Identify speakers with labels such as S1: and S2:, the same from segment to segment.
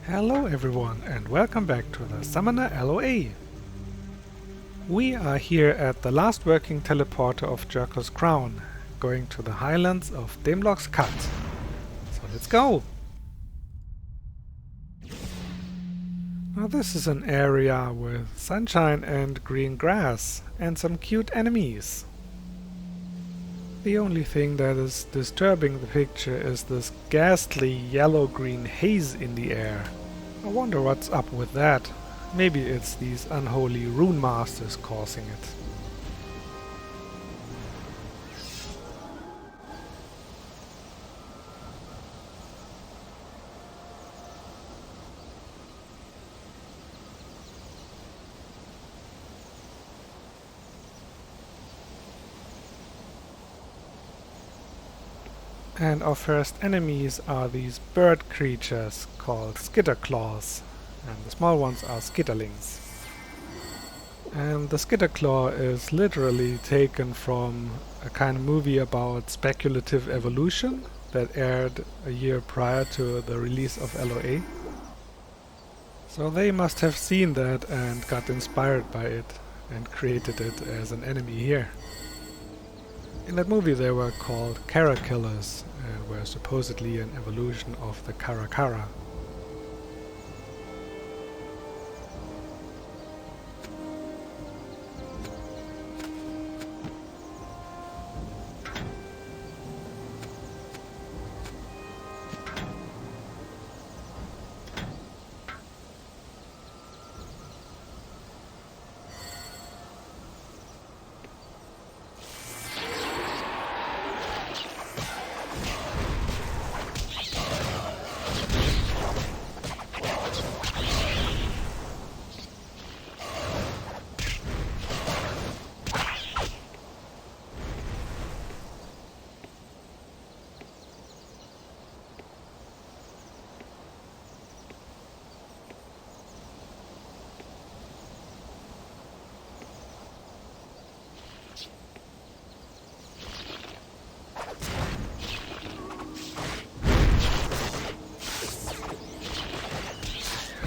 S1: Hello everyone and welcome back to the Summoner LoA. We are here at the last working teleporter of Jerko's Crown, going to the highlands of Demlock Statue. So let's go! Now this is an area with sunshine and green grass and some cute enemies. The only thing that is disturbing the picture is this ghastly yellow-green haze in the air. I wonder what's up with that. Maybe it's these unholy Rune Masters causing it. And our first enemies are these bird creatures called Skitterclaws, and the small ones are skitterlings. And the Skitterclaw is literally taken from a kind of movie about speculative evolution that aired a year prior to the release of LoA. So they must have seen that and got inspired by it and created it as an enemy here. In that movie they were called Kara Killers and were supposedly an evolution of the Kara.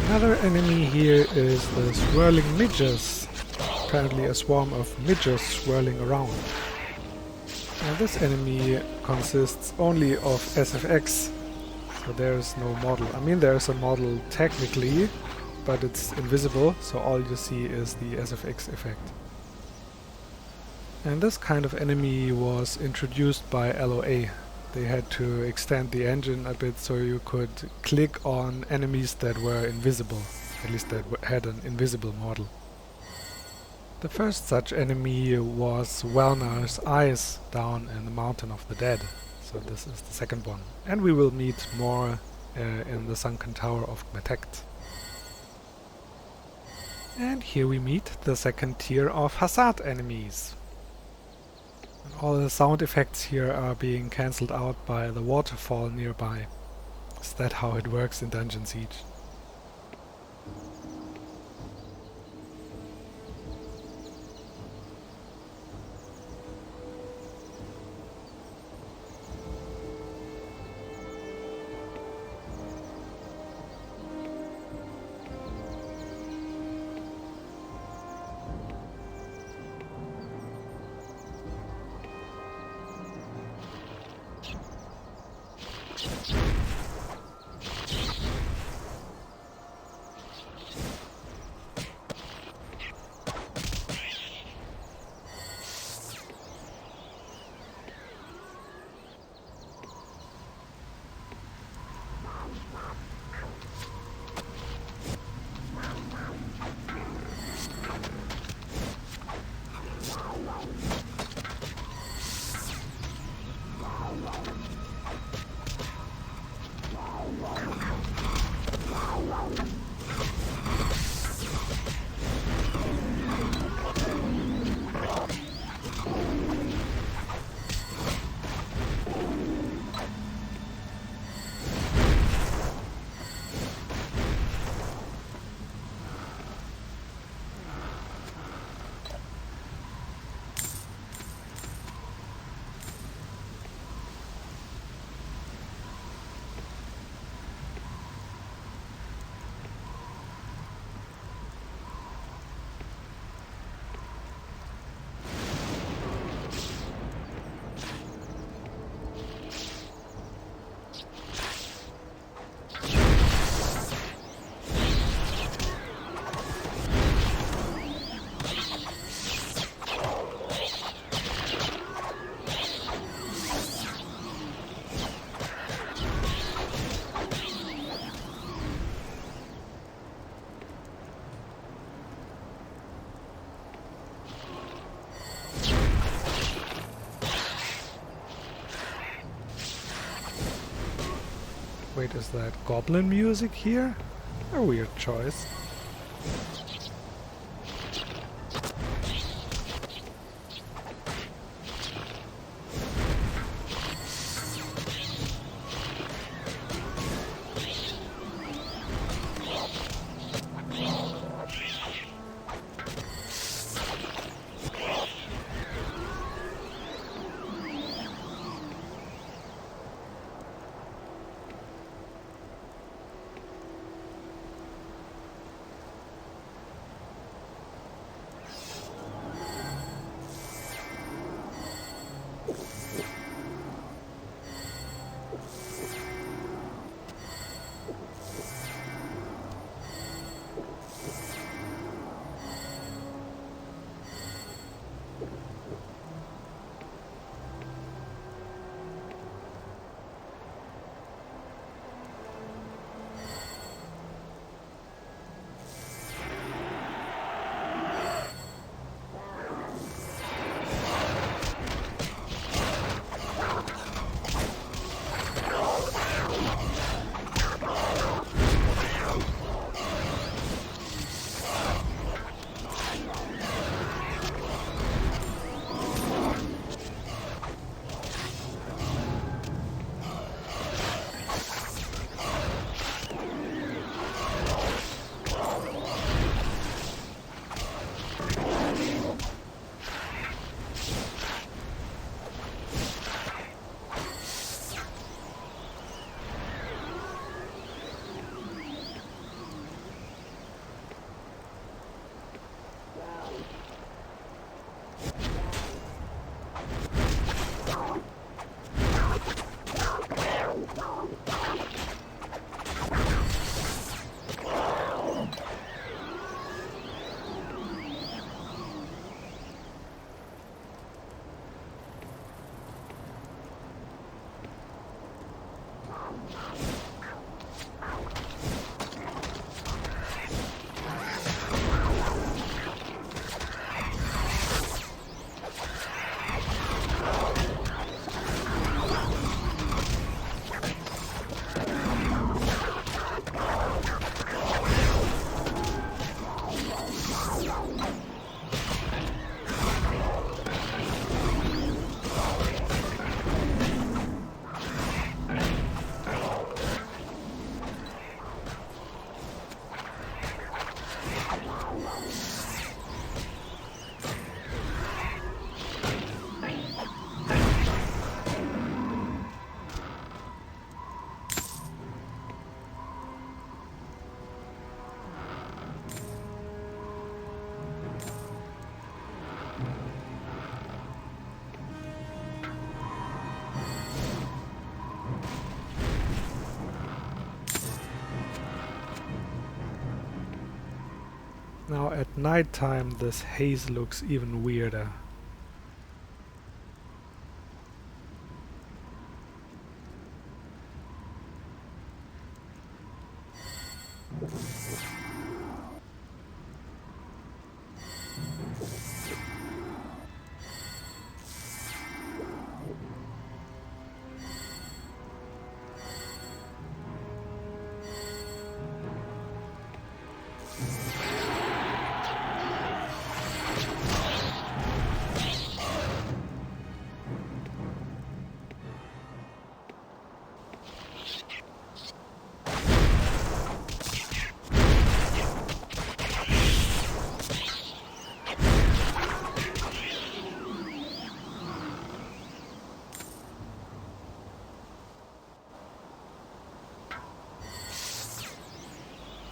S1: Another enemy here is the swirling midges, apparently a swarm of midges swirling around. Now this enemy consists only of SFX, so there is no model. I mean there is a model technically, but it's invisible, so all you see is the SFX effect. And this kind of enemy was introduced by LoA. They had to extend the engine a bit so you could click on enemies that were invisible, at least that had an invisible model. The first such enemy was Wellnar's Eyes down in the Mountain of the Dead, so this is the second one. And we will meet more in the Sunken Tower of Metect. And here we meet the second tier of Hazard enemies. All the sound effects here are being cancelled out by the waterfall nearby. Is that how it works in Dungeon Siege? Wait, is that goblin music here? A weird choice. Now at night time this haze looks even weirder.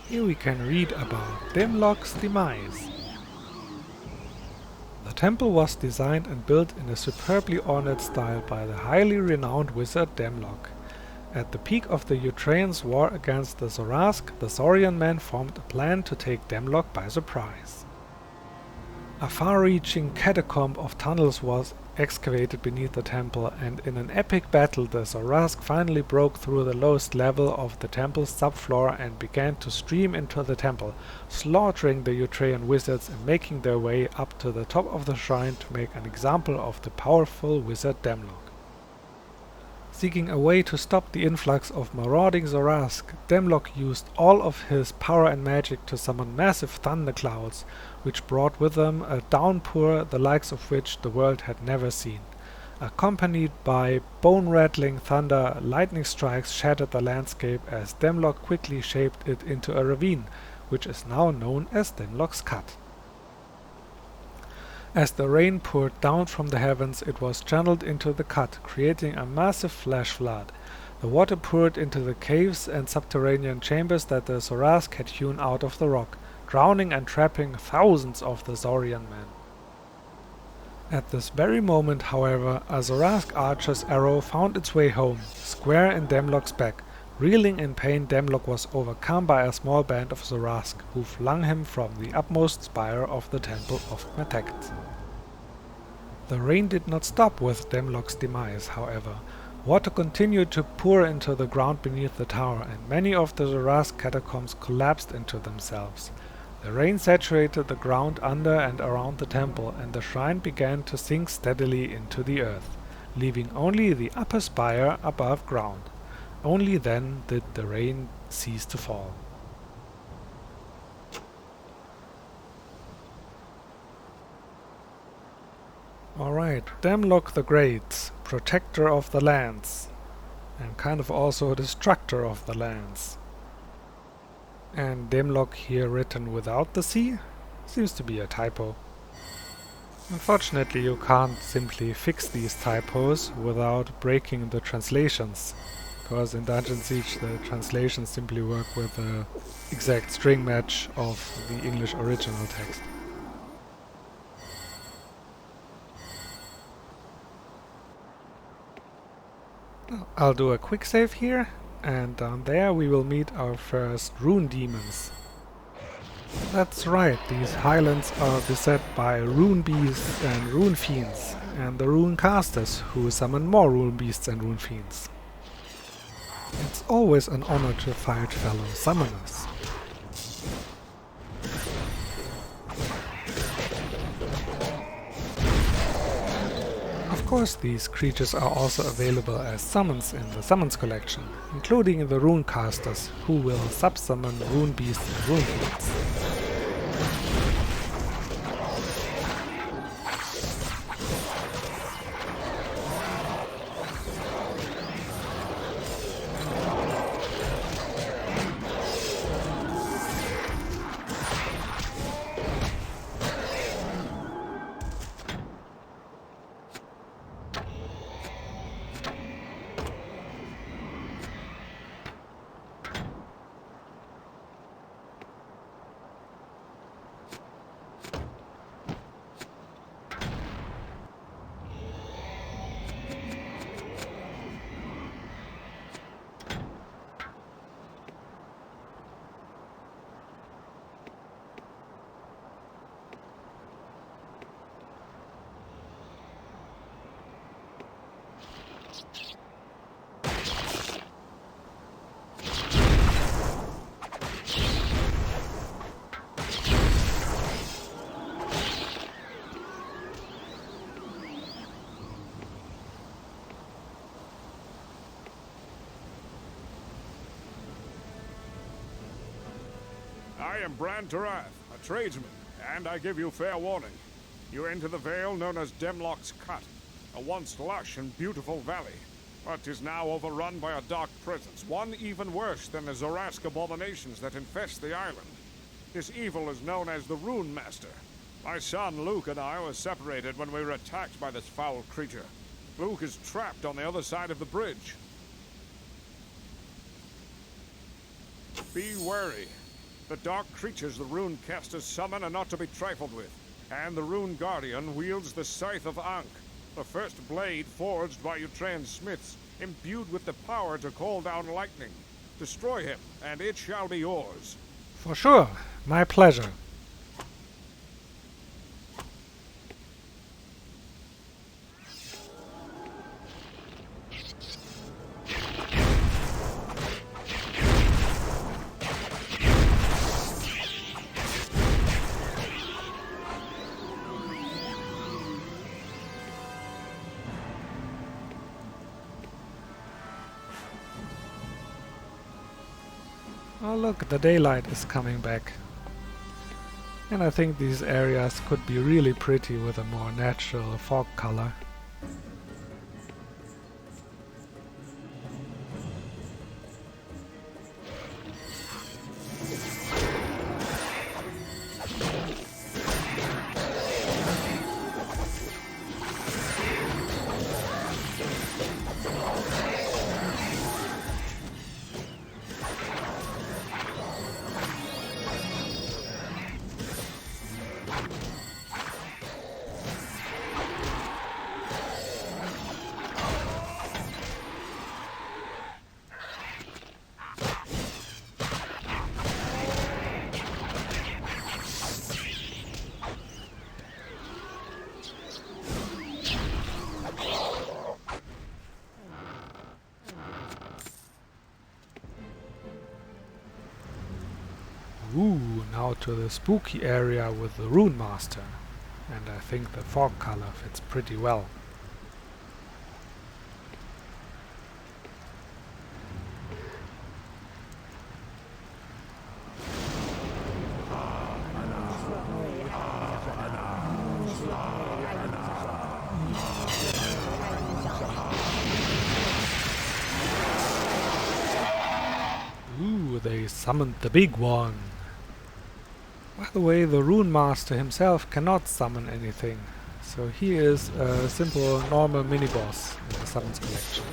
S1: Here we can read about Demlock's demise. The temple was designed and built in a superbly ornate style by the highly renowned wizard Demlock. At the peak of the Ukraine's war against the Zaurask, the Saurian men formed a plan to take Demlock by surprise. A far-reaching catacomb of tunnels was excavated beneath the temple, and in an epic battle the Zaurask finally broke through the lowest level of the temple's subfloor and began to stream into the temple, slaughtering the Ukrainian wizards and making their way up to the top of the shrine to make an example of the powerful wizard Demlock. Seeking a way to stop the influx of marauding Zaurask, Demlock used all of his power and magic to summon massive thunderclouds, which brought with them a downpour the likes of which the world had never seen. Accompanied by bone-rattling thunder, lightning strikes shattered the landscape as Demlock quickly shaped it into a ravine, which is now known as Demlock's Cut. As the rain poured down from the heavens, it was channeled into the cut, creating a massive flash flood. The water poured into the caves and subterranean chambers that the Zaurask had hewn out of the rock, drowning and trapping thousands of the Zaurian men. At this very moment, however, a Zaurask archer's arrow found its way home, square in Demlock's back. Reeling in pain, Demlock was overcome by a small band of Zaurask, who flung him from the upmost spire of the Temple of Meteket. The rain did not stop with Demlock's demise, however. Water continued to pour into the ground beneath the tower, and many of the Zaurask catacombs collapsed into themselves. The rain saturated the ground under and around the temple, and the shrine began to sink steadily into the earth, leaving only the upper spire above ground. Only then did the rain cease to fall. Alright, Demlock the Great, protector of the lands, and kind of also destructor of the lands. And Demlock here written without the C? Seems to be a typo. Unfortunately, you can't simply fix these typos without breaking the translations, because in Dungeon Siege the translations simply work with the exact string match of the English original text. I'll do a quick save here, and down there we will meet our first rune demons. That's right, these highlands are beset by rune beasts and rune fiends, and the rune casters who summon more rune beasts and rune fiends. It's always an honor to fight fellow summoners. Of course, these creatures are also available as summons in the Summons collection, including the rune casters, who will sub-summon rune beasts and rune fiends.
S2: I am Bran Tarath, a tradesman, and I give you fair warning. You enter the vale known as Demlock's Cut, a once lush and beautiful valley, but is now overrun by a dark presence, one even worse than the Zaurask abominations that infest the island. This evil is known as the Rune Master. My son Luke and I were separated when we were attacked by this foul creature. Luke is trapped on the other side of the bridge. Be wary. The dark creatures the rune casters summon are not to be trifled with, and the rune guardian wields the Scythe of Ankh, the first blade forged by Utrean smiths, imbued with the power to call down lightning. Destroy him, and it shall be yours.
S1: For sure, my pleasure. Oh look, the daylight is coming back. And I think these areas could be really pretty with a more natural fog color. Ooh, now to the spooky area with the Rune Master. And I think the fog color fits pretty well. Ooh, they summoned the big one. By the way, the Rune Master himself cannot summon anything, so he is a simple normal mini-boss in the Summons collection.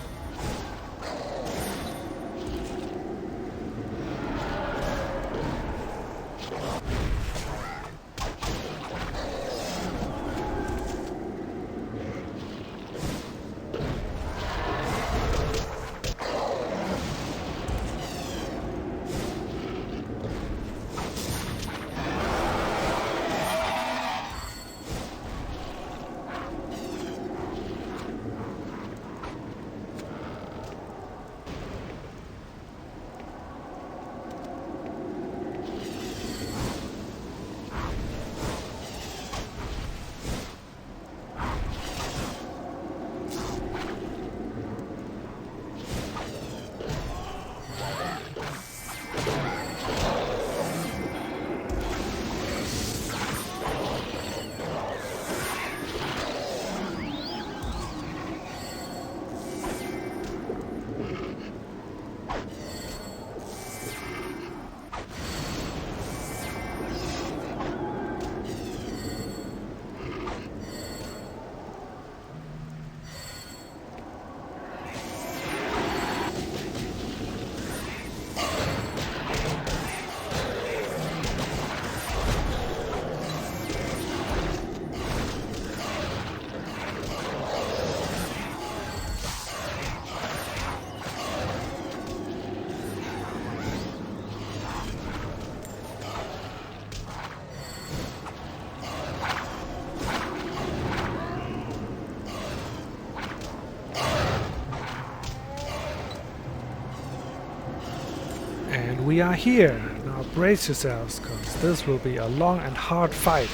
S1: And we are here. Now brace yourselves, cause this will be a long and hard fight.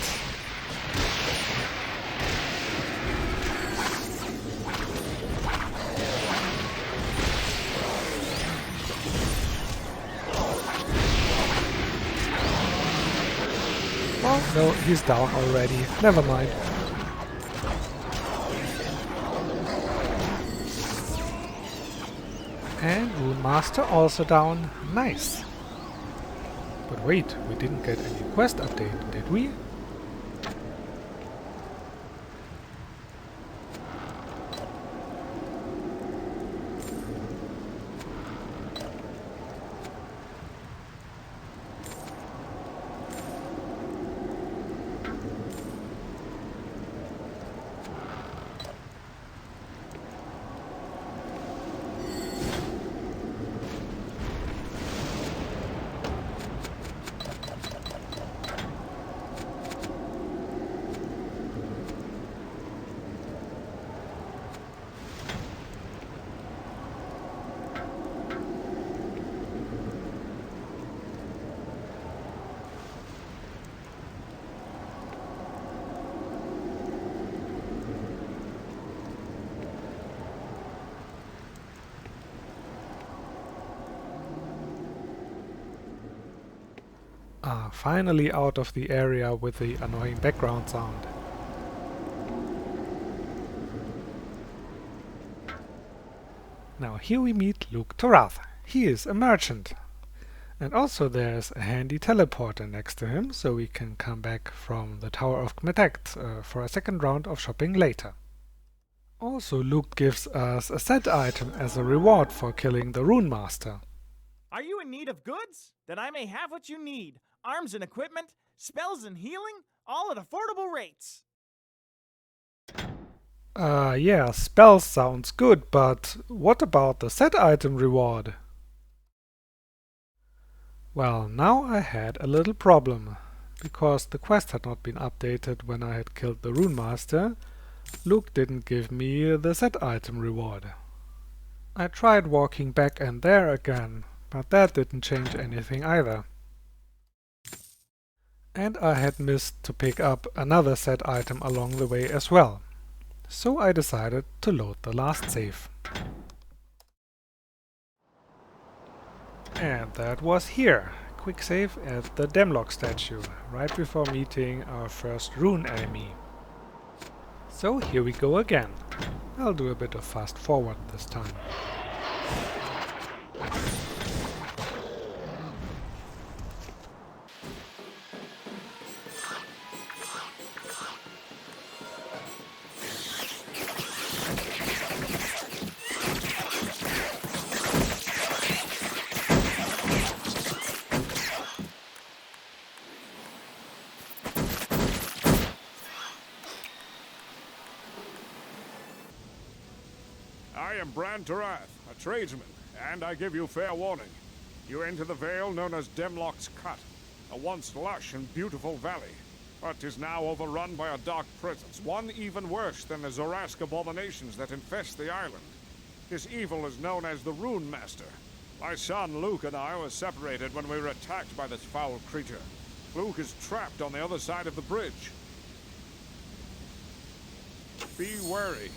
S1: Oh no, he's down already. Never mind. And Rune Master also down. Nice. But wait, we didn't get any quest update, did we? Finally out of the area with the annoying background sound. Now here we meet Luke Torath. He is a merchant. And also there's a handy teleporter next to him, so we can come back from the Tower of Kmetect for a second round of shopping later. Also Luke gives us a set item as a reward for killing the Rune Master.
S3: Are you in need of goods? Then I may have what you need. Arms and equipment, spells and healing, all at affordable rates.
S1: Yeah, spells sounds good, but what about the set item reward? Well, now I had a little problem. Because the quest had not been updated when I had killed the Rune Master, Luke didn't give me the set item reward. I tried walking back and there again, but that didn't change anything either. And I had missed to pick up another set item along the way as well. So I decided to load the last save. And that was here. Quick save at the Demlock Statue, right before meeting our first rune enemy. So here we go again. I'll do a bit of fast forward this time.
S2: I am Bran Torath, a tradesman, and I give you fair warning. You enter the vale known as Demlock's Cut, a once lush and beautiful valley, but is now overrun by a dark presence, one even worse than the Zaurask abominations that infest the island. This evil is known as the Rune Master. My son Luke and I were separated when we were attacked by this foul creature. Luke is trapped on the other side of the bridge. Be wary.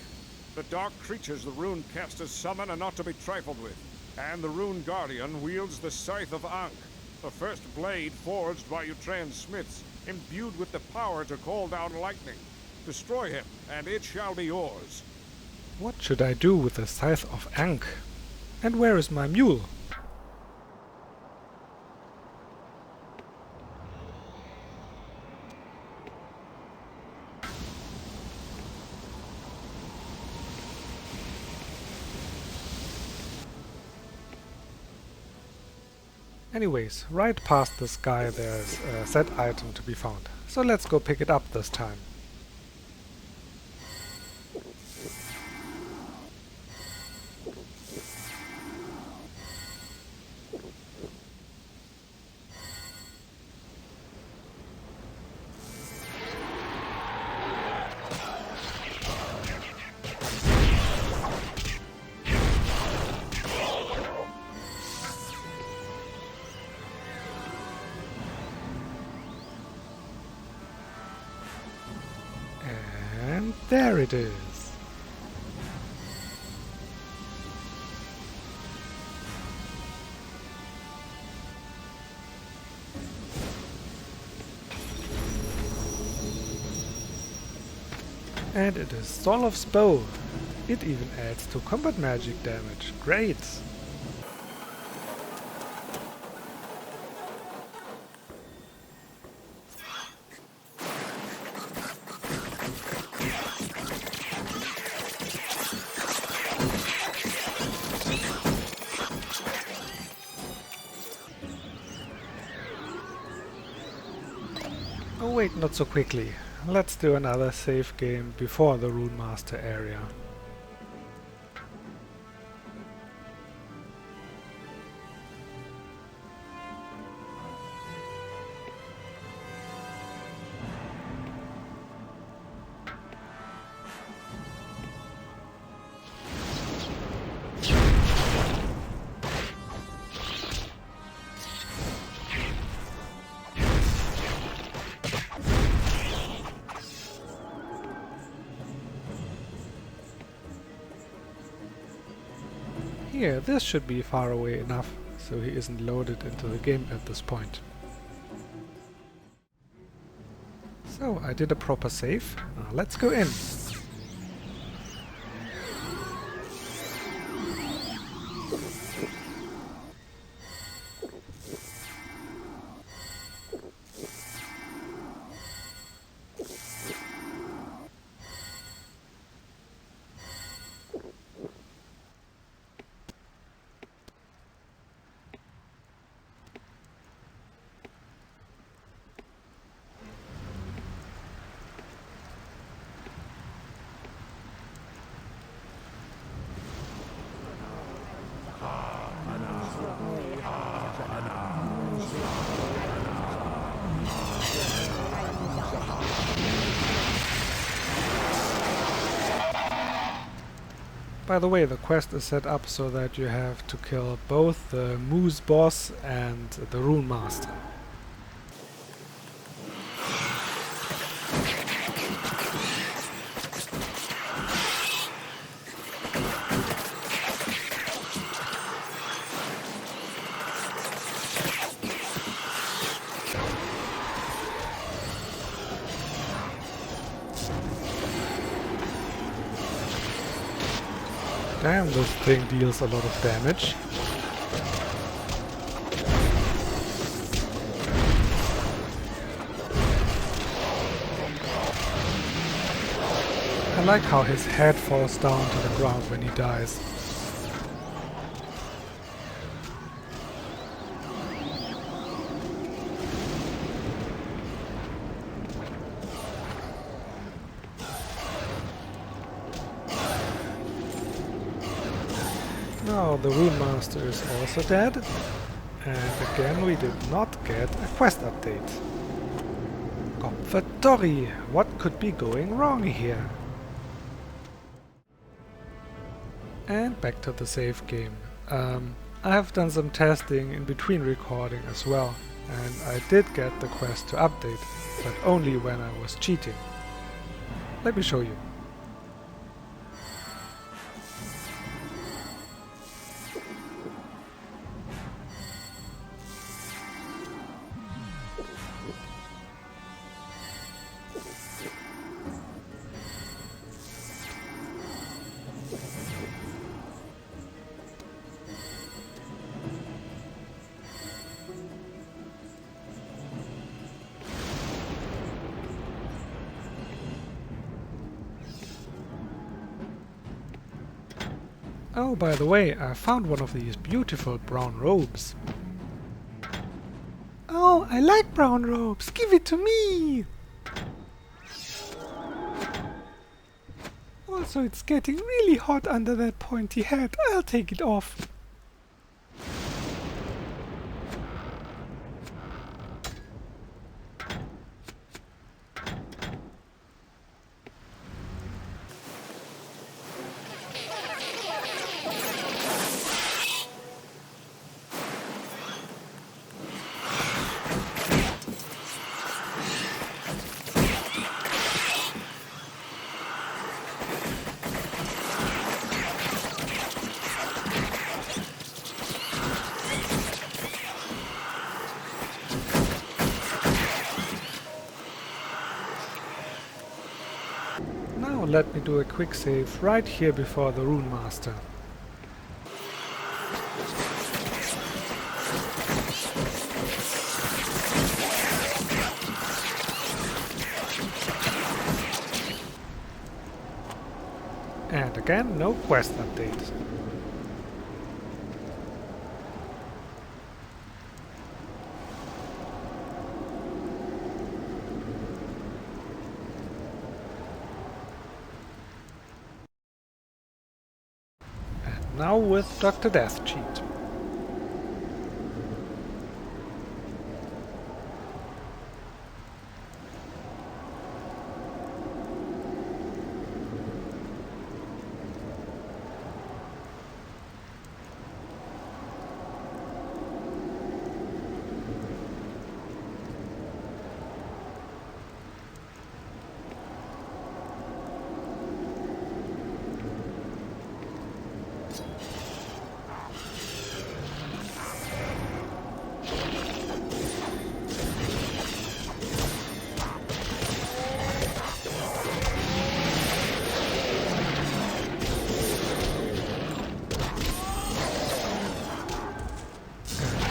S2: The dark creatures the Rune casters summon are not to be trifled with, and the Rune Guardian wields the Scythe of Ankh, the first blade forged by Utrean smiths, imbued with the power to call down lightning. Destroy him, and it shall be yours.
S1: What should I do with the Scythe of Ankh? And where is my mule? Anyways, right past this guy there's a set item to be found. So let's go pick it up this time. And there it is. And it is Solof's bow. It even adds to combat magic damage. Great! Oh wait, not so quickly. Let's do another save game before the Rune Master area. Here, this should be far away enough, so he isn't loaded into the game at this point. So, I did a proper save. Now let's go in. By the way, the quest is set up so that you have to kill both the Moose boss and the Rune Master. Damn, this thing deals a lot of damage. I like how his head falls down to the ground when he dies. Now the Rune Master is also dead, and again we did not get a quest update. Kopfetori, what could be going wrong here? And back to the save game. I have done some testing in between recording as well, and I did get the quest to update, but only when I was cheating. Let me show you. Oh, by the way, I found one of these beautiful brown robes. Oh, I like brown robes! Give it to me! Also, it's getting really hot under that pointy hat. I'll take it off. Now let me do a quick save right here before the Rune Master. And again, no quest update. Now with Dr. Death Cheat.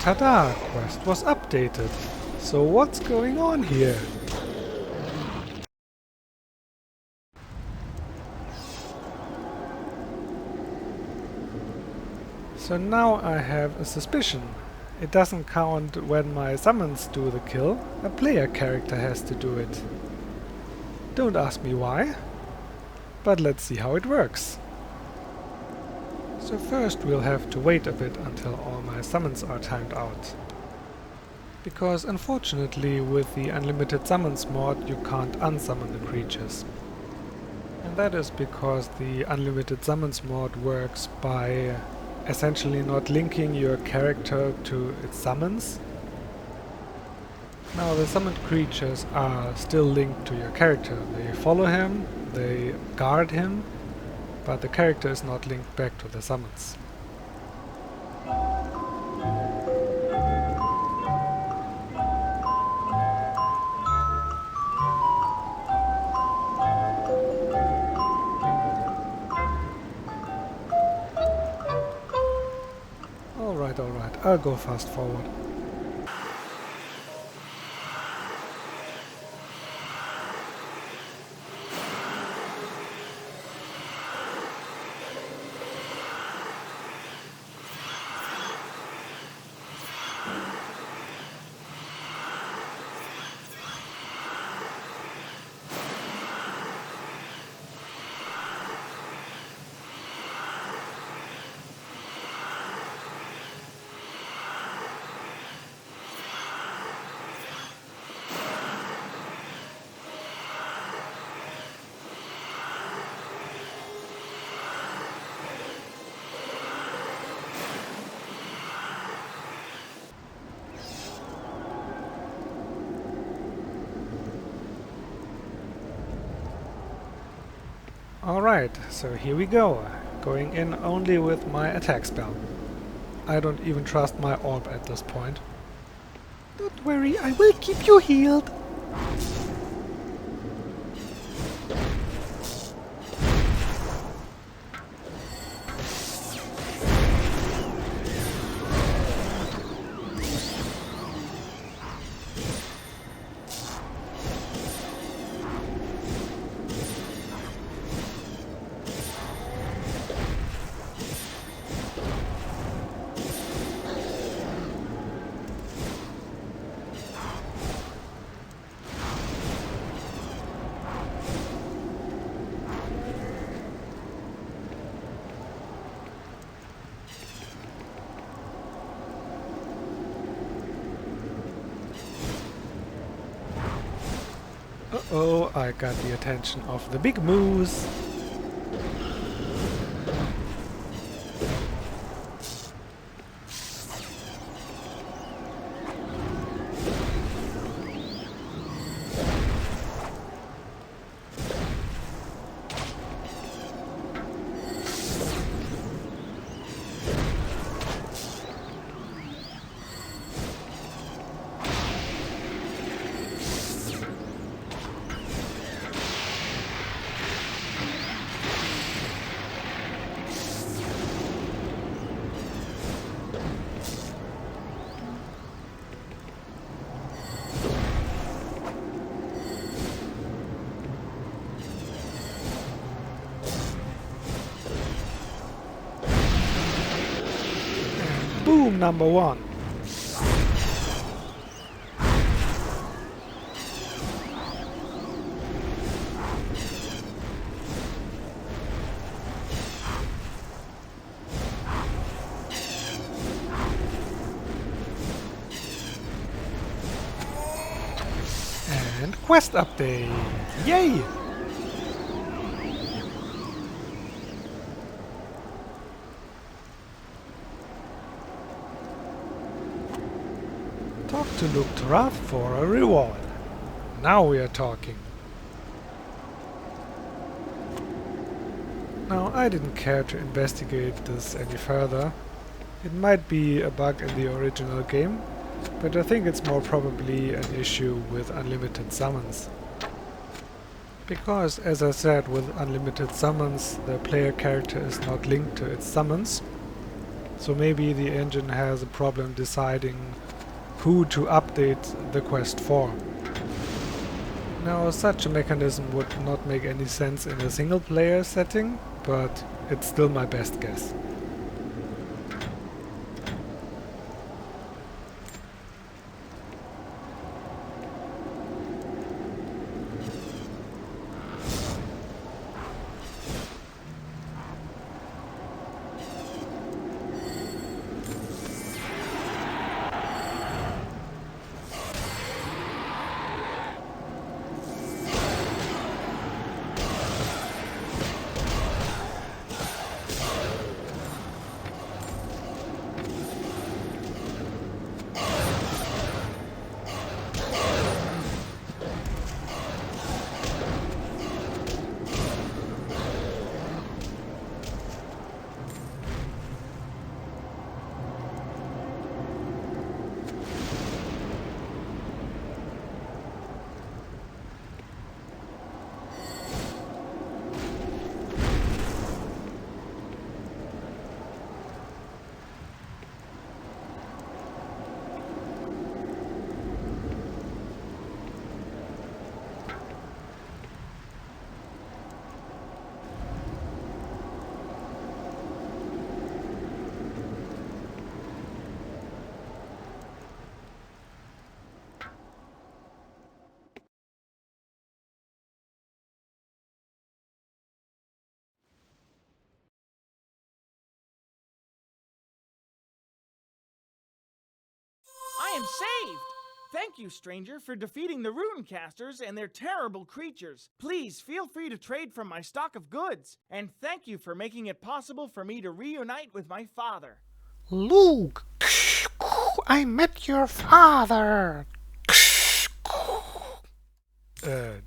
S1: Ta-da! Quest was updated. So what's going on here? So now I have a suspicion. It doesn't count when my summons do the kill, a player character has to do it. Don't ask me why, but let's see how it works. So first we'll have to wait a bit until all my summons are timed out. Because unfortunately with the unlimited summons mod you can't unsummon the creatures. And that is because the unlimited summons mod works by essentially not linking your character to its summons. Now the summoned creatures are still linked to your character. They follow him, they guard him, but the character is not linked back to the summons. Alright, I'll go fast forward. Alright, so here we go. Going in only with my attack spell. I don't even trust my orb at this point. Don't worry, I will keep you healed. Uh-oh, I got the attention of the big moose. Boom, number one. And quest update. Yay! Talk to Luke for a reward. Now we are talking. Now I didn't care to investigate this any further. It might be a bug in the original game, but I think it's more probably an issue with unlimited summons. Because, as I said, with unlimited summons, the player character is not linked to its summons. So maybe the engine has a problem deciding who to update the quest for. Now, such a mechanism would not make any sense in a single player setting, but it's still my best guess.
S3: I am saved! Thank you, stranger, for defeating the rune casters and their terrible creatures. Please feel free to trade from my stock of goods. And thank you for making it possible for me to reunite with my father.
S1: Luke! I met your father!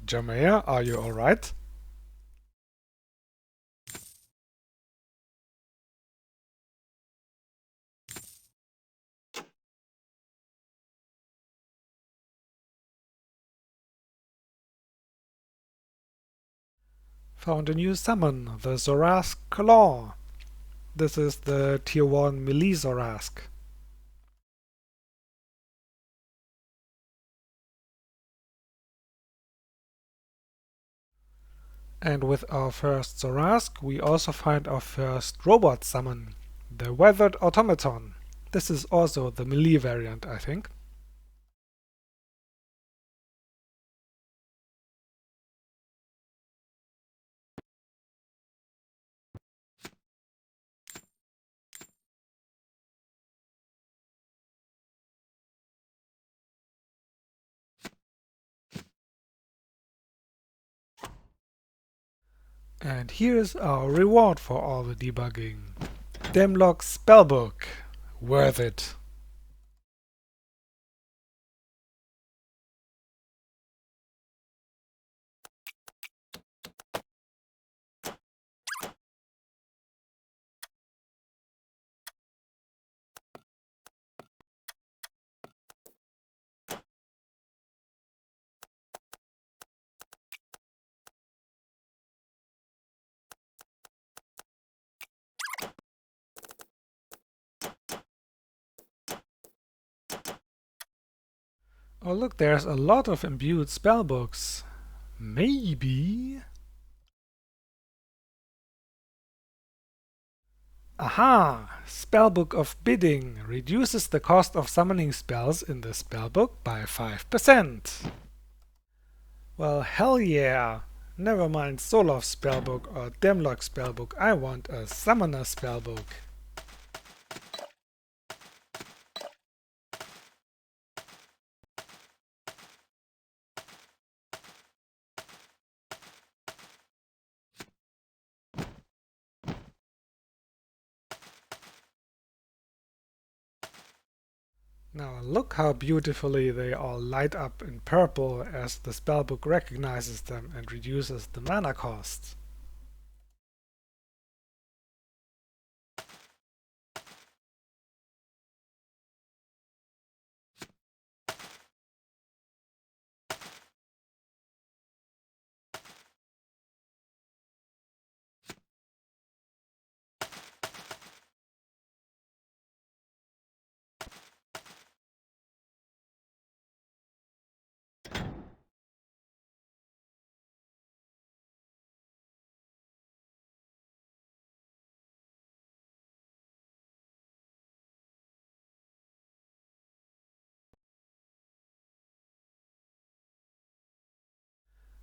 S1: Jamea, are you alright? Found a new summon, the Zaurask Claw. This is the tier 1 melee Zaurask. And with our first Zaurask, we also find our first robot summon, the Weathered Automaton. This is also the melee variant, I think. And here's our reward for all the debugging. Demlock Spellbook. Worth it. Oh look, there's a lot of imbued spellbooks. Maybe... Aha! Spellbook of Bidding reduces the cost of summoning spells in the spellbook by 5%. Well, hell yeah! Never mind Solov spellbook or Demlock spellbook, I want a summoner spellbook. Now look how beautifully they all light up in purple as the spellbook recognizes them and reduces the mana cost.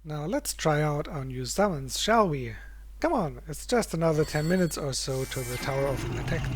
S1: Now let's try out our new summons, shall we? Come on, it's just another 10 minutes or so to the Tower of Protect.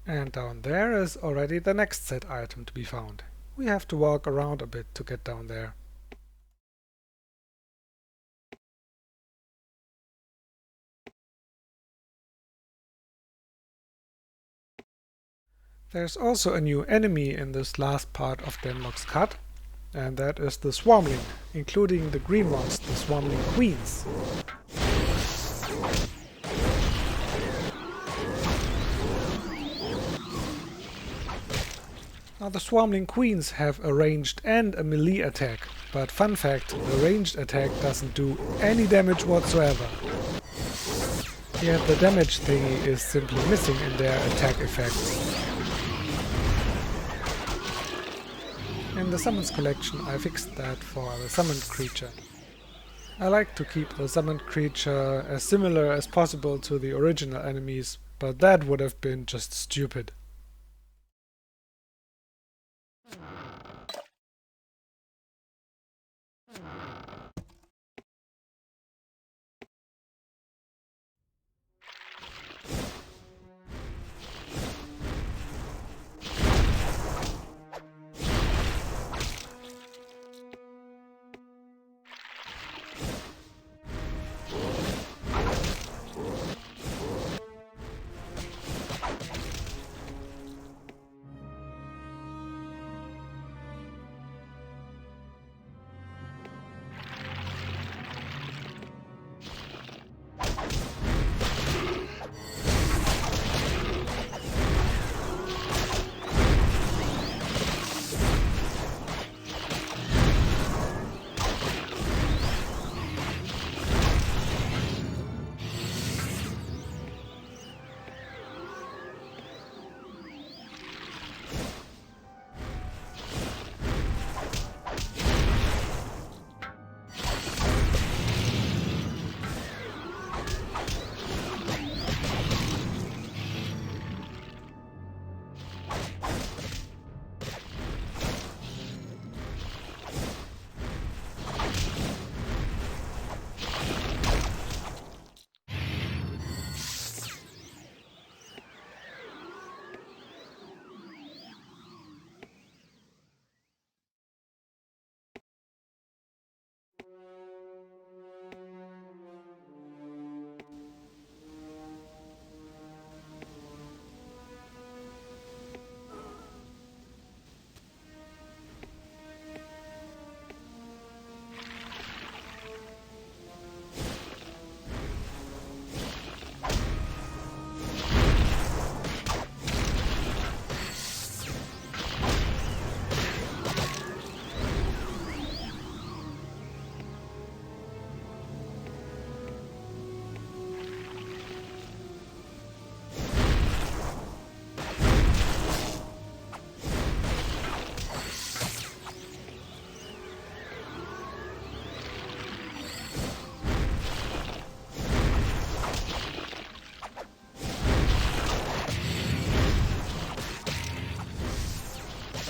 S1: And down there is already the next set item to be found. We have to walk around a bit to get down there. There's also a new enemy in this last part of Demlock's cut, and that is the Swarmling, including the green ones, the Swarmling Queens. Now the Swarmling Queens have a ranged and a melee attack, but fun fact, the ranged attack doesn't do any damage whatsoever. Yet the damage thingy is simply missing in their attack effects. In the Summons collection I fixed that for the summoned creature. I like to keep the summoned creature as similar as possible to the original enemies, but that would have been just stupid.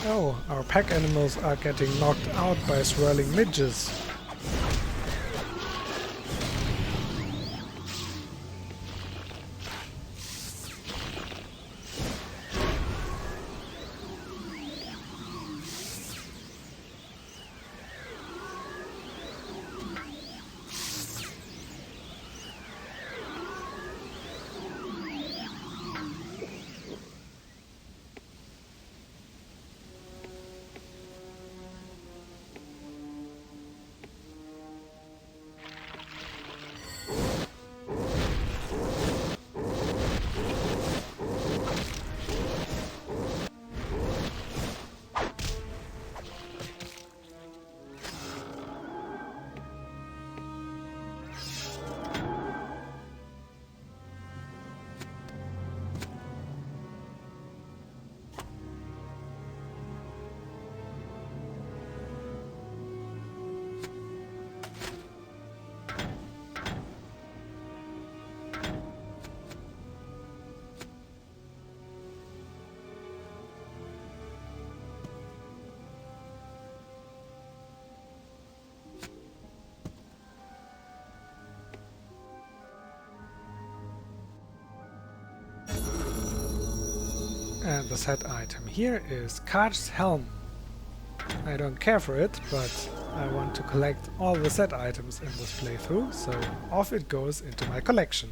S1: Oh, our pack animals are getting knocked out by swirling midges. And the set item here is Karch's Helm. I don't care for it, but I want to collect all the set items in this playthrough, so off it goes into my collection.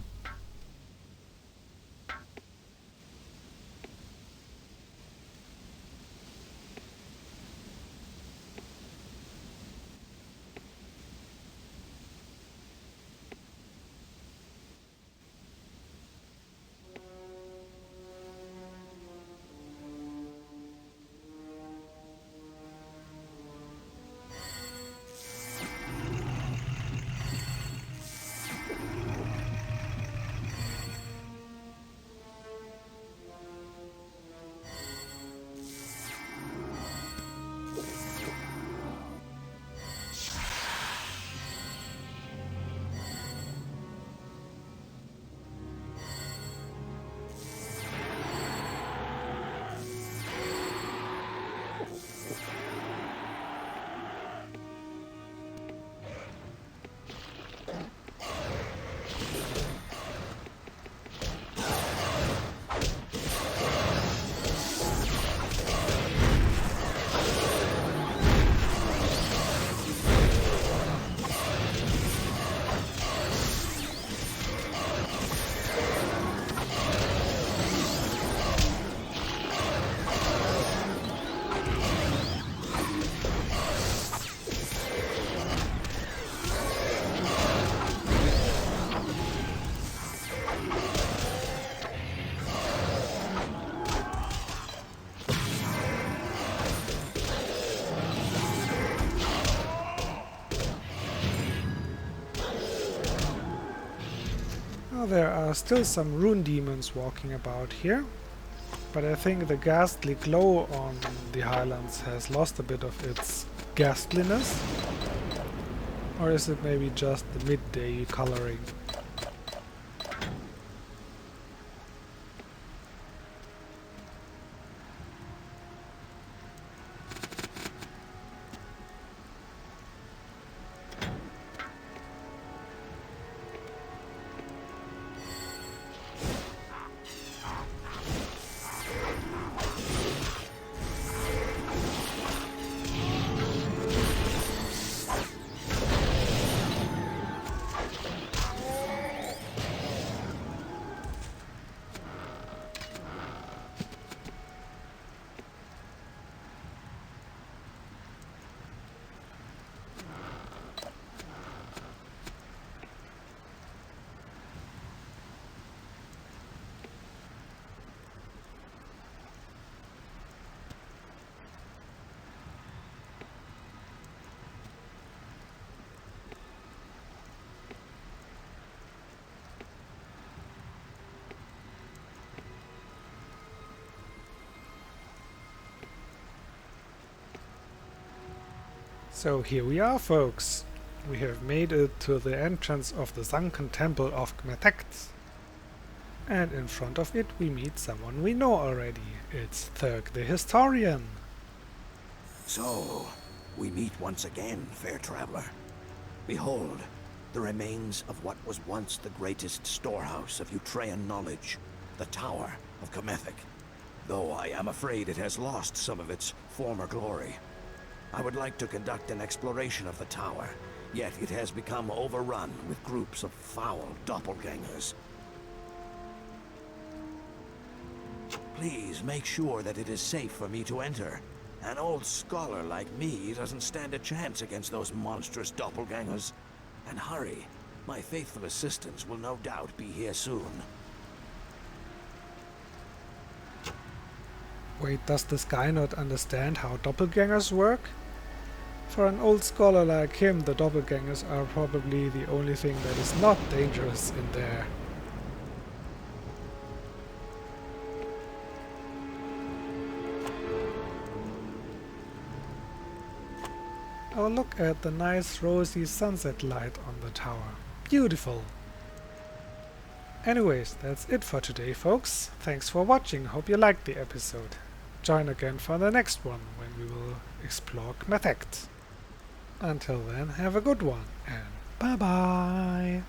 S1: There are still some rune demons walking about here, but I think the ghastly glow on the highlands has lost a bit of its ghastliness. Or is it maybe just the midday coloring? So here we are, folks. We have made it to the entrance of the Sunken Temple of Gmethekt. And in front of it we meet someone we know already. It's Thurg the Historian.
S4: So, we meet once again, fair traveler. Behold, the remains of what was once the greatest storehouse of Utrean knowledge, the Tower of Gmethekt. Though I am afraid it has lost some of its former glory. I would like to conduct an exploration of the tower, yet it has become overrun with groups of foul doppelgangers. Please make sure that it is safe for me to enter. An old scholar like me doesn't stand a chance against those monstrous doppelgangers. And hurry, my faithful assistants will no doubt be here soon.
S1: Wait, does this guy not understand how doppelgangers work? For an old scholar like him, the doppelgangers are probably the only thing that is not dangerous in there. Oh, look at the nice rosy sunset light on the tower. Beautiful! Anyways, that's it for today, folks. Thanks for watching, hope you liked the episode. Join again for the next one, when we will explore Gmethekt. Until then, have a good one, and bye-bye!